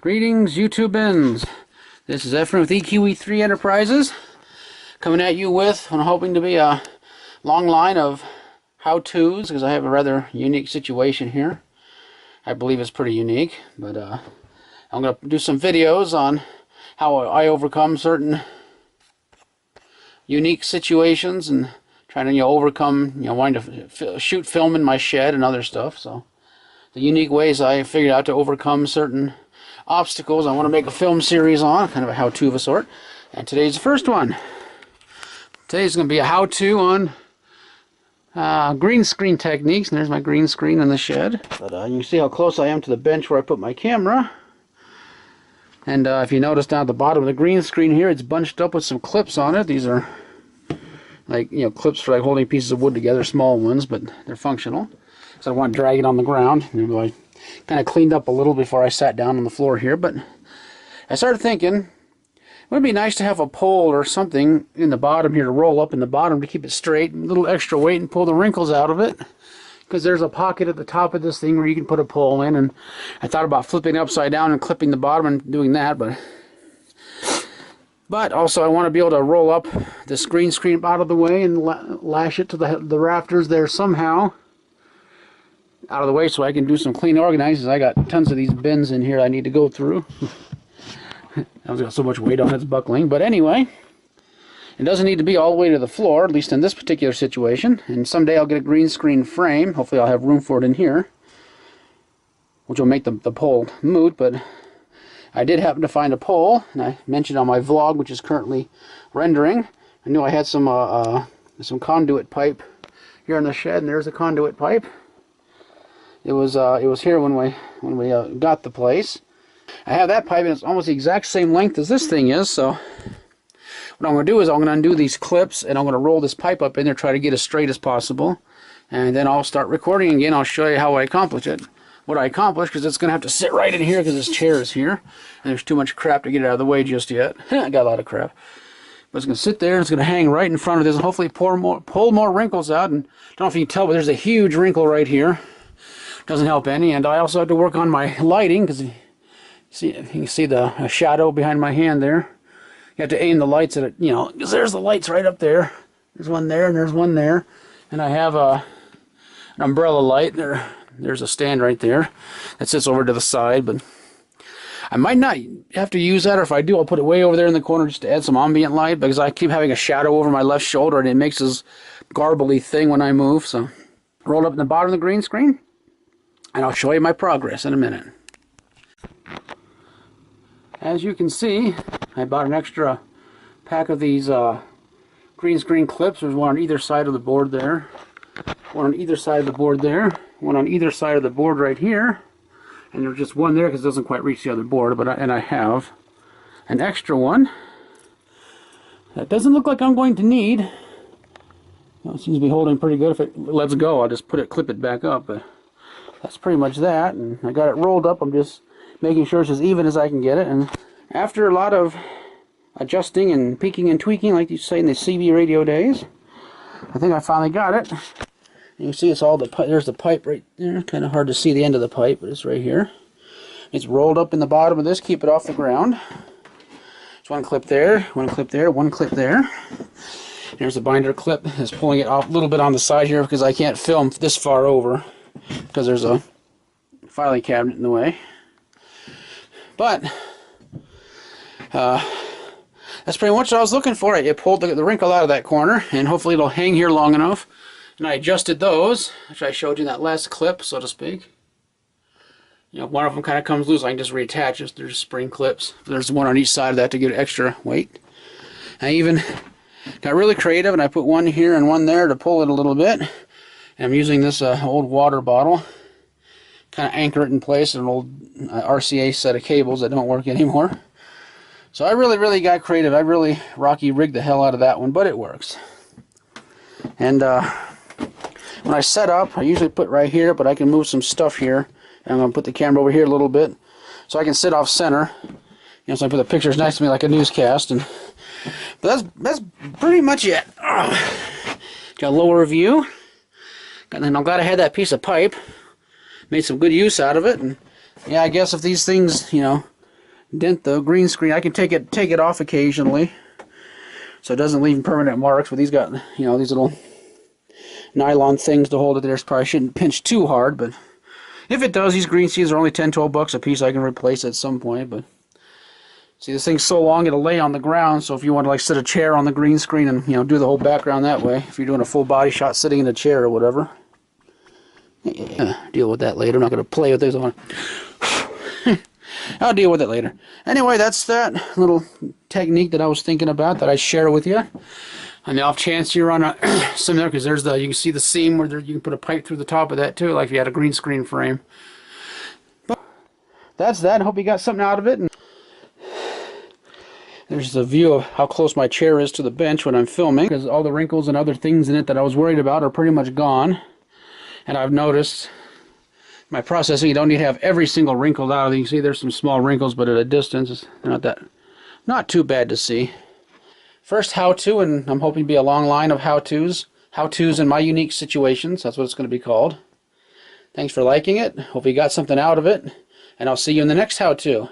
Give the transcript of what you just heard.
Greetings, YouTubers. This is Ephraim with EQE3 Enterprises, coming at you with what I'm hoping to be a long line of how-tos, because I have a rather unique situation here. I believe it's pretty unique, but I'm going to do some videos on how I overcome certain unique situations and trying to overcome wanting to shoot film in my shed and other stuff. So the unique ways I figured out to overcome certain obstacles I want to make a film series on, kind of a how-to of a sort. And today's the first one. Today's going to be a how-to on green screen techniques. And there's my green screen in the shed. But you can see how close I am to the bench where I put my camera. And if you notice down at the bottom of the green screen here, it's bunched up with some clips on it. These are like, clips for like holding pieces of wood together, small ones, but they're functional. So I want to drag it on the ground. And I kind of cleaned up a little before I sat down on the floor here, but I started thinking it would be nice to have a pole or something in the bottom here to roll up in the bottom to keep it straight, a little extra weight and pull the wrinkles out of it, because there's a pocket at the top of this thing where you can put a pole in. And I thought about flipping it upside down and clipping the bottom and doing that, but also I want to be able to roll up this green screen out of the way and lash it to the rafters there somehow out of the way, so I can do some clean organizing. I got tons of these bins in here I need to go through. I've got so much weight on it's buckling, but anyway, it doesn't need to be all the way to the floor, at least in this particular situation. And someday I'll get a green screen frame. Hopefully I'll have room for it in here, which will make the pole moot. But I did happen to find a pole, and I mentioned on my vlog, which is currently rendering. I knew I had some conduit pipe here in the shed, and there's a conduit pipe. It was here when we got the place. I have that pipe, and it's almost the exact same length as this thing is. So what I'm going to do is I'm going to undo these clips, and I'm going to roll this pipe up in there, try to get as straight as possible, and then I'll start recording again. I'll show you how I accomplish it. What I accomplish, because it's going to have to sit right in here because this chair is here, and there's too much crap to get it out of the way just yet. I got a lot of crap. But it's going to sit there, and it's going to hang right in front of this, and hopefully pull more wrinkles out. And I don't know if you can tell, but there's a huge wrinkle right here. Doesn't help any. And I also had to work on my lighting, because you can see the shadow behind my hand there. You have to aim the lights at it, because there's the lights right up there. There's one there, and there's one there. And I have an umbrella light. There's a stand right there that sits over to the side, but I might not have to use that, or if I do, I'll put it way over there in the corner just to add some ambient light, because I keep having a shadow over my left shoulder, and it makes this garbly thing when I move. So roll up in the bottom of the green screen, and I'll show you my progress in a minute. As you can see, I bought an extra pack of these green screen clips. There's one on either side of the board there, one on either side of the board there, one on either side of the board right here, and there's just one there because it doesn't quite reach the other board. And I have an extra one that doesn't look like I'm going to need. It seems to be holding pretty good. If it lets go, I'll just clip it back up. But that's pretty much that, and I got it rolled up. I'm just making sure it's as even as I can get it. And after a lot of adjusting and peeking and tweaking, like you say in the CB radio days, I think I finally got it. And you see it's all there's the pipe right there. Kind of hard to see the end of the pipe, but it's right here. It's rolled up in the bottom of this, keep it off the ground. There's one clip there, one clip there, one clip there. There's the binder clip. It's pulling it off a little bit on the side here because I can't film this far over, because there's a filing cabinet in the way. But that's pretty much what I was looking for. It pulled the wrinkle out of that corner, and hopefully it'll hang here long enough. And I adjusted those, which I showed you in that last clip, so to speak. One of them kind of comes loose. I can just reattach it. There's spring clips. There's one on each side of that to give it extra weight. I even got really creative, and I put one here and one there to pull it a little bit. And I'm using this old water bottle, kind of anchor it in place, an old RCA set of cables that don't work anymore. So I really got creative. I really Rocky rigged the hell out of that one, but it works. And when I set up, I usually put right here, but I can move some stuff here. And I'm going to put the camera over here a little bit, so I can sit off center. So I put the pictures next to me like a newscast. But that's pretty much it. Got a lower view. And I'm glad I had that piece of pipe. Made some good use out of it. And yeah, I guess if these things, dent the green screen. I can take it off occasionally, so it doesn't leave permanent marks. But these got, you know, these little nylon things to hold it there. So probably shouldn't pinch too hard, but if it does, these green seals are only 10, 12 bucks a piece. I can replace it at some point, but see, this thing's so long it'll lay on the ground, so if you want to like sit a chair on the green screen and, you know, do the whole background that way, if you're doing a full body shot sitting in a chair or whatever. Deal with that later. I'm not going to play with this on. I'll deal with it later. Anyway, that's that little technique that I was thinking about that I share with you. On the off chance you're on a similar, because there's the, you can see the seam where you can put a pipe through the top of that too, like if you had a green screen frame. But that's that. I hope you got something out of it. And there's a view of how close my chair is to the bench when I'm filming, because all the wrinkles and other things in it that I was worried about are pretty much gone. And I've noticed my processing, you don't need to have every single wrinkle out. You can see there's some small wrinkles, but at a distance, they're not too bad to see. First how-to, and I'm hoping to be a long line of how-tos in my unique situations. That's what it's going to be called. Thanks for liking it. Hope you got something out of it, and I'll see you in the next how-to.